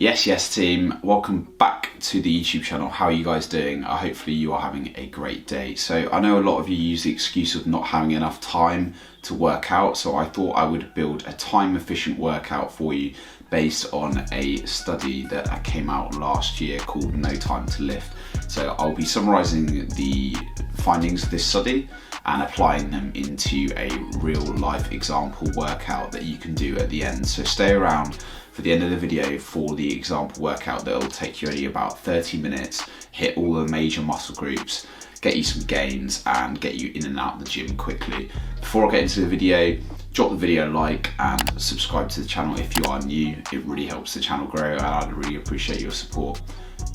Yes team, welcome back to the YouTube channel. How are you guys doing? Hopefully you are having a great day. So I know a lot of you use the excuse of not having enough time to work out, so I thought I would build a time efficient workout for you based on a study that came out last year called No Time to Lift. So I'll be summarising the findings of this study and applying them into a real life example workout that you can do at the end. So stay around for the end of the video for the example workout that will take you only about 30 minutes, hit all the major muscle groups, get you some gains and get you in and out of the gym quickly. Before I get into the video, drop the video a like and subscribe to the channel if you are new. It really helps the channel grow and I'd really appreciate your support.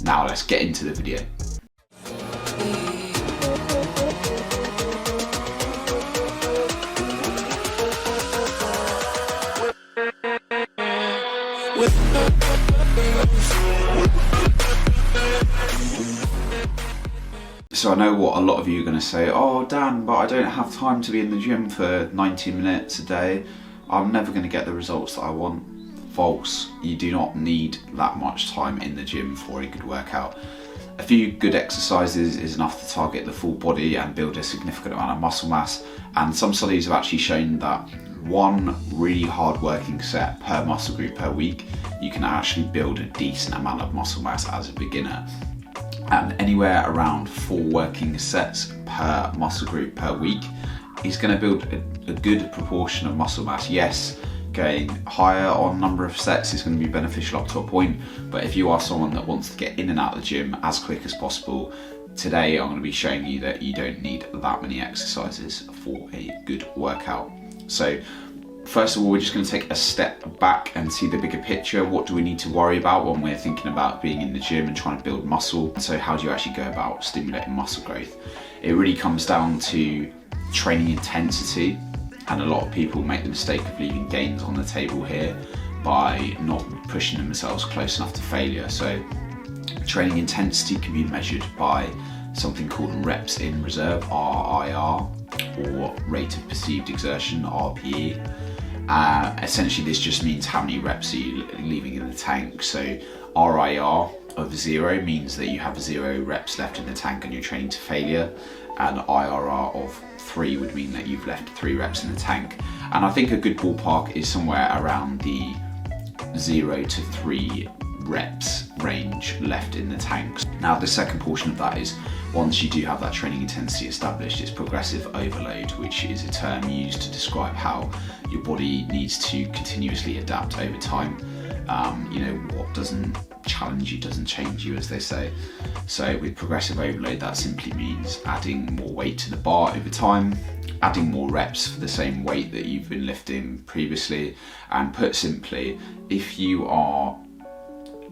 Now let's get into the video. So I know what a lot of you are going to say, oh Dan, but I don't have time to be in the gym for 90 minutes a day. I'm never going to get the results that I want. False. You do not need that much time in the gym for a good workout. A few good exercises is enough to target the full body and build a significant amount of muscle mass, and some studies have actually shown that one really hard working set per muscle group per week, you can actually build a decent amount of muscle mass as a beginner. And anywhere around 4 working sets per muscle group per week is going to build a good proportion of muscle mass. Yes, going higher on number of sets is going to be beneficial up to a point, but if you are someone that wants to get in and out of the gym as quick as possible, today I'm going to be showing you that you don't need that many exercises for a good workout. So first of all, we're just going to take a step back and see the bigger picture. What do we need to worry about when we're thinking about being in the gym and trying to build muscle? So how do you actually go about stimulating muscle growth? It really comes down to training intensity, and a lot of people make the mistake of leaving gains on the table here by not pushing themselves close enough to failure. So training intensity can be measured by something called reps in reserve, RIR, or rate of perceived exertion, RPE. Essentially this just means how many reps are you leaving in the tank. So RIR of 0 means that you have 0 reps left in the tank and you're training to failure, and IRR of 3 would mean that you've left 3 reps in the tank. And I think a good ballpark is somewhere around the 0 to 3 reps range left in the tank. Now the second portion of that is, once you do have that training intensity established, it's progressive overload, which is a term used to describe how your body needs to continuously adapt over time. What doesn't challenge you doesn't change you, as they say. So with progressive overload, that simply means adding more weight to the bar over time, adding more reps for the same weight that you've been lifting previously. And put simply, if you are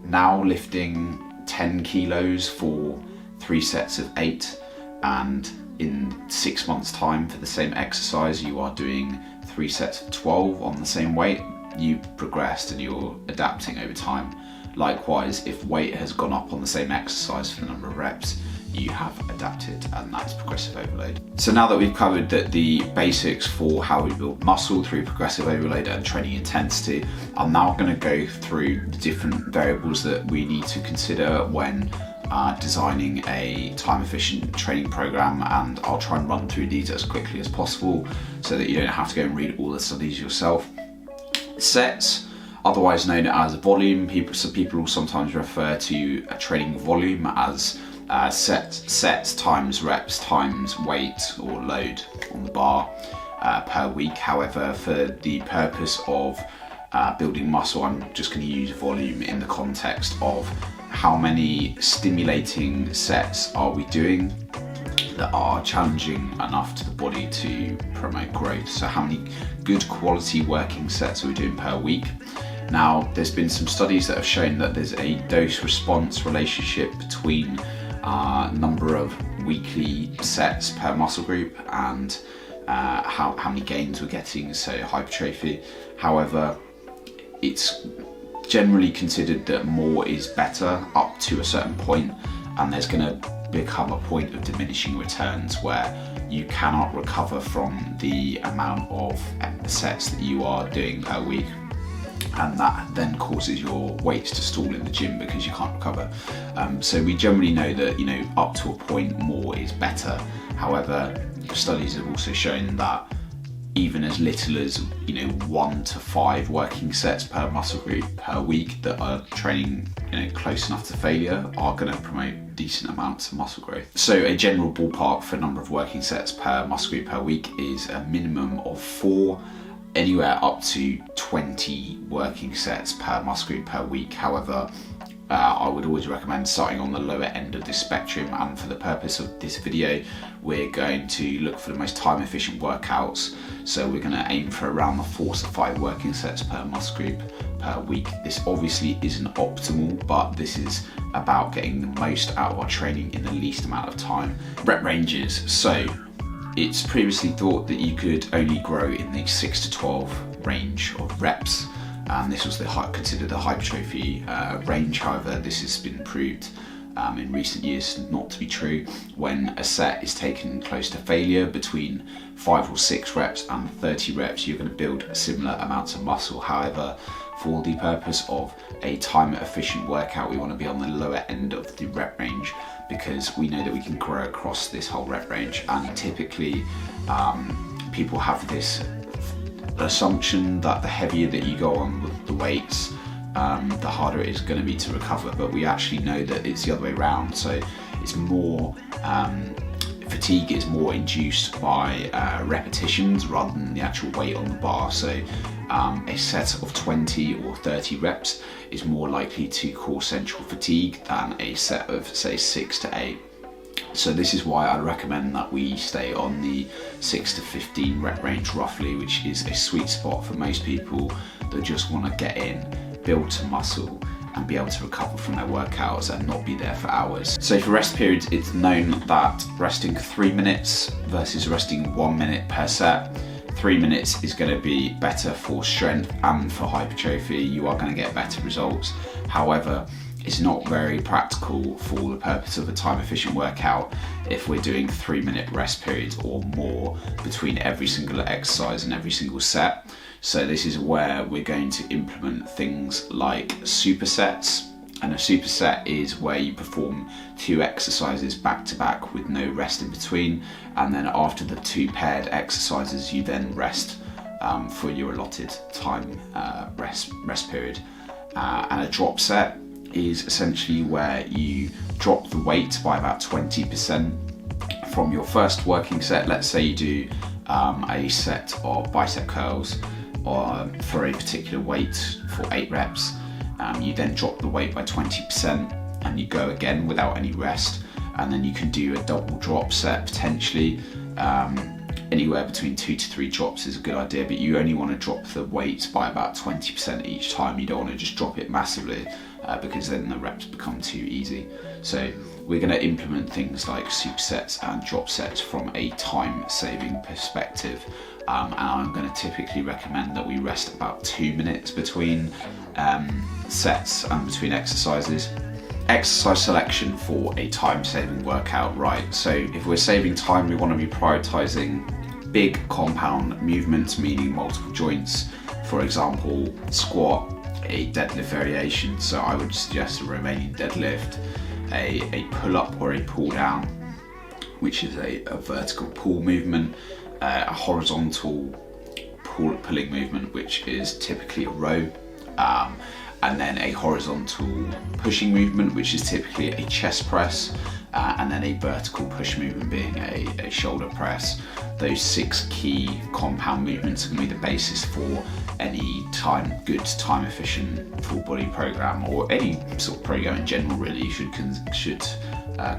now lifting 10 kilos for 3 sets of 8, and in 6 months time for the same exercise you are doing 3 sets of 12 on the same weight, you've progressed and you're adapting over time. Likewise, if weight has gone up on the same exercise for the number of reps, you have adapted, and that's progressive overload. So now that we've covered the basics for how we build muscle through progressive overload and training intensity, I'm now going to go through the different variables that we need to consider when designing a time efficient training program, and I'll try and run through these as quickly as possible so that you don't have to go and read all the studies yourself. Sets, otherwise known as volume, people will sometimes refer to a training volume as sets times reps times weight or load on the bar per week. However, for the purpose of building muscle, I'm just going to use volume in the context of how many stimulating sets are we doing that are challenging enough to the body to promote growth. So how many good quality working sets are we doing per week? Now, there's been some studies that have shown that there's a dose-response relationship between number of weekly sets per muscle group and how many gains we're getting, so hypertrophy. However, it's generally considered that more is better up to a certain point, and there's going to become a point of diminishing returns where you cannot recover from the amount of sets that you are doing per week. and that then causes your weights to stall in the gym because you can't recover. So we generally know that, you know, up to a point more is better. However, studies have also shown that even as little as, you know, 1 to 5 working sets per muscle group per week that are training, you know, close enough to failure are going to promote decent amounts of muscle growth. So a general ballpark for number of working sets per muscle group per week is a minimum of 4, anywhere up to 20 working sets per muscle group per week. However, I would always recommend starting on the lower end of this spectrum, and for the purpose of this video we're going to look for the most time efficient workouts. So we're going to aim for around the 4 to 5 working sets per muscle group per week. This obviously isn't optimal, but this is about getting the most out of our training in the least amount of time. Rep ranges. So it's previously thought that you could only grow in the 6 to 12 range of reps, and this was considered the hypertrophy range. However, this has been proved in recent years not to be true. When a set is taken close to failure, between 5 or 6 reps and 30 reps, you're going to build similar amounts of muscle. However, for the purpose of a time efficient workout, we want to be on the lower end of the rep range, because we know that we can grow across this whole rep range. And typically people have this assumption that the heavier that you go on with the weights, the harder it is going to be to recover, but we actually know that it's the other way around. So it's more fatigue is more induced by repetitions rather than the actual weight on the bar. So a set of 20 or 30 reps is more likely to cause central fatigue than a set of, say, 6 to 8. So this is why I recommend that we stay on the 6 to 15 rep range roughly, which is a sweet spot for most people that just want to get in, build some muscle and be able to recover from their workouts and not be there for hours. So for rest periods, it's known that resting 3 minutes versus resting 1 minute per set. 3 minutes is going to be better for strength and for hypertrophy. You are going to get better results. However, it's not very practical for the purpose of a time efficient workout if we're doing 3 minute rest periods or more between every single exercise and every single set. So this is where we're going to implement things like supersets. And a superset is where you perform 2 exercises back to back with no rest in between, and then after the 2 paired exercises you then rest for your allotted time rest period. And a drop set is essentially where you drop the weight by about 20% from your first working set. Let's say you do a set of bicep curls for a particular weight for 8 reps. You then drop the weight by 20% and you go again without any rest, and then you can do a double drop set potentially. Anywhere between 2 to 3 drops is a good idea, but you only want to drop the weight by about 20% each time. You don't want to just drop it massively because then the reps become too easy. So we're going to implement things like supersets and drop sets from a time saving perspective. And I'm going to typically recommend that we rest about 2 minutes between sets and between exercises. Exercise selection for a time-saving workout, right? So if we're saving time, we want to be prioritizing big compound movements, meaning multiple joints. For example, squat, a deadlift variation. So I would suggest a Romanian deadlift, a pull-up or a pull-down, which is a vertical pull movement, a horizontal pulling movement, which is typically a row, and then a horizontal pushing movement, which is typically a chest press, and then a vertical push movement being a shoulder press. Those 6 key compound movements are going to be the basis for any good time efficient full body program, or any sort of program in general really should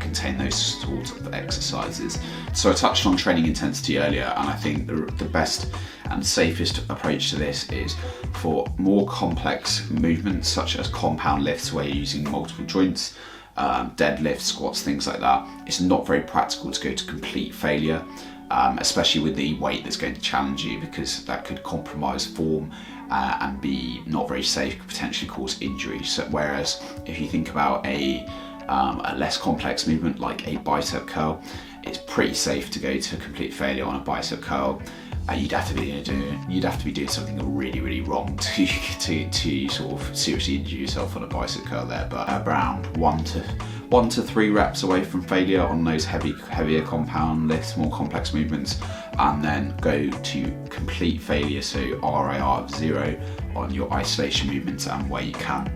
contain those sorts of exercises. So I touched on training intensity earlier, and I think the best and safest approach to this is for more complex movements such as compound lifts where you're using multiple joints, deadlifts, squats, things like that. It's not very practical to go to complete failure, especially with the weight that's going to challenge you, because that could compromise form and be not very safe, could potentially cause injury. So whereas if you think about a less complex movement like a bicep curl, it's pretty safe to go to complete failure on a bicep curl. you'd have to be doing something really wrong to sort of seriously injure yourself on a bicep curl there. But around 1 to 3 reps away from failure on those heavier compound lifts, more complex movements, and then go to complete failure, so RIR of 0 on your isolation movements and where you can.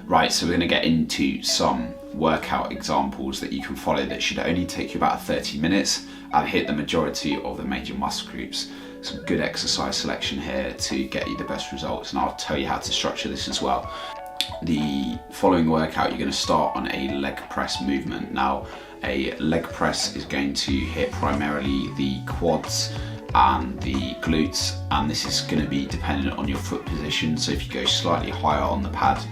Right, so we're going to get into some workout examples that you can follow that should only take you about 30 minutes and hit the majority of the major muscle groups. Some good exercise selection here to get you the best results, and I'll tell you how to structure this as well. The following workout, you're going to start on a leg press movement. Now, a leg press is going to hit primarily the quads and the glutes, and this is going to be dependent on your foot position. So if you go slightly higher on the pad,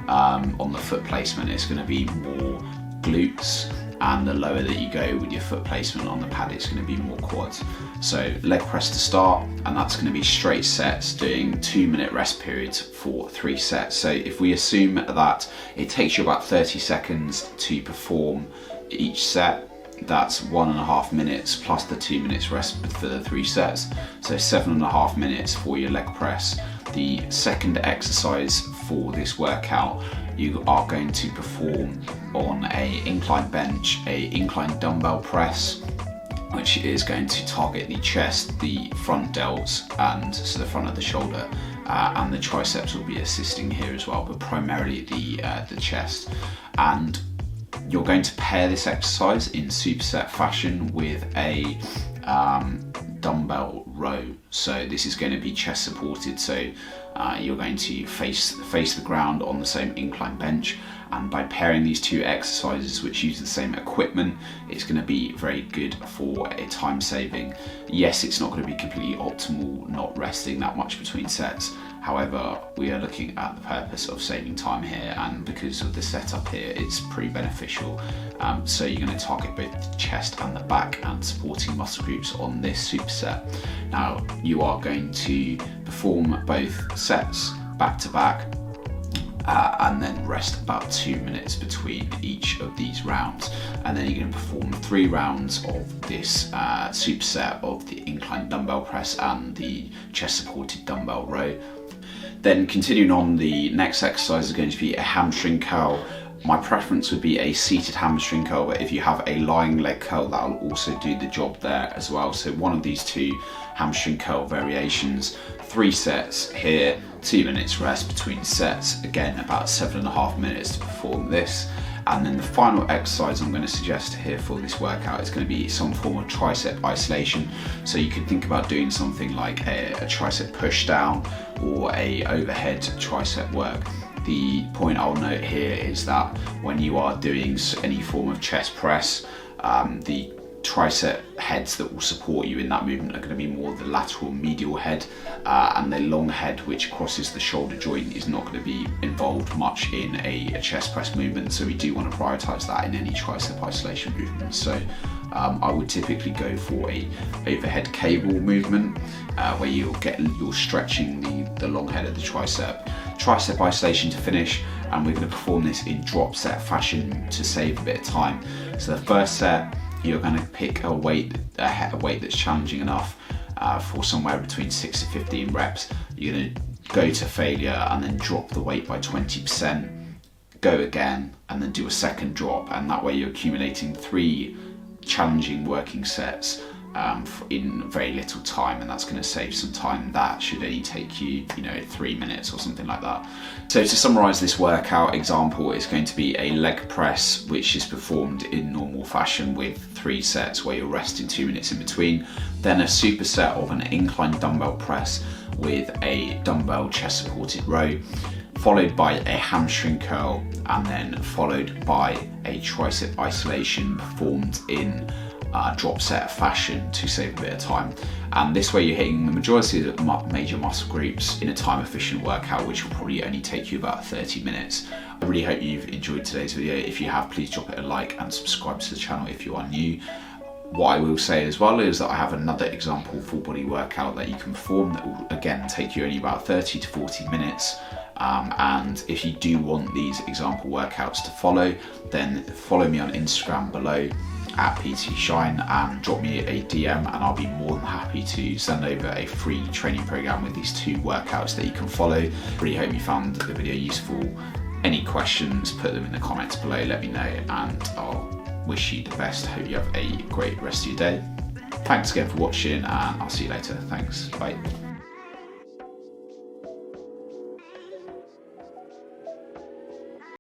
on the foot placement, it's going to be more glutes, and the lower that you go with your foot placement on the pad, it's going to be more quads. So leg press to start, and that's going to be straight sets doing 2-minute rest periods for 3 sets. So if we assume that it takes you about 30 seconds to perform each set, that's 1.5 minutes plus the 2 minutes rest for the 3 sets, so 7.5 minutes for your leg press. The second exercise for this workout, you are going to perform on a incline bench, a incline dumbbell press, which is going to target the chest, the front delts, and so the front of the shoulder, and the triceps will be assisting here as well, but primarily the chest. And you're going to pair this exercise in superset fashion with a dumbbell row. So this is going to be chest supported, so you're going to face the ground on the same incline bench, and by pairing these 2 exercises which use the same equipment, it's going to be very good for a time saving. Yes, it's not going to be completely optimal not resting that much between sets. However, we are looking at the purpose of saving time here, and because of the setup here, it's pretty beneficial. So you're going to target both the chest and the back and supporting muscle groups on this superset. Now, you are going to perform both sets back to back, and then rest about 2 minutes between each of these rounds, and then you're going to perform 3 rounds of this superset of the incline dumbbell press and the chest supported dumbbell row. Then continuing on, the next exercise is going to be a hamstring curl. My preference would be a seated hamstring curl, but if you have a lying leg curl, that'll also do the job there as well. So one of these 2 hamstring curl variations, 3 sets here, 2 minutes rest between sets, again about 7.5 minutes to perform this. And then the final exercise I'm going to suggest here for this workout is going to be some form of tricep isolation. So you can think about doing something like a tricep push down or a overhead tricep work. The point I'll note here is that when you are doing any form of chest press, the tricep heads that will support you in that movement are going to be more the lateral medial head, and the long head which crosses the shoulder joint is not going to be involved much in a chest press movement, so we do want to prioritize that in any tricep isolation movement. So I would typically go for a overhead cable movement where you're stretching the long head of the tricep isolation to finish, and we're going to perform this in drop set fashion to save a bit of time. So the first set, you're going to pick a weight that's challenging enough for somewhere between 6 to 15 reps. You're going to go to failure and then drop the weight by 20%, go again, and then do a second drop, and that way you're accumulating 3 challenging working sets in very little time, and that's going to save some time. That should only take you 3 minutes or something like that. So to summarize this workout example, it's going to be a leg press which is performed in normal fashion with 3 sets where you're resting 2 minutes in between, then a superset of an incline dumbbell press with a dumbbell chest supported row, followed by a hamstring curl, and then followed by a tricep isolation performed in drop set fashion to save a bit of time. And this way you're hitting the majority of the major muscle groups in a time efficient workout, which will probably only take you about 30 minutes. I really hope you've enjoyed today's video. If you have, please drop it a like and subscribe to the channel if you are new. What I will say as well is that I have another example full body workout that you can perform that will again take you only about 30 to 40 minutes. And if you do want these example workouts to follow, then follow me on Instagram below, @PTShine and drop me a DM, and I'll be more than happy to send over a free training program with these 2 workouts that you can follow. Really hope you found the video useful. Any questions, put them in the comments below, let me know, and I'll wish you the best. Hope you have a great rest of your day. Thanks again for watching, and I'll see you later. Thanks, bye.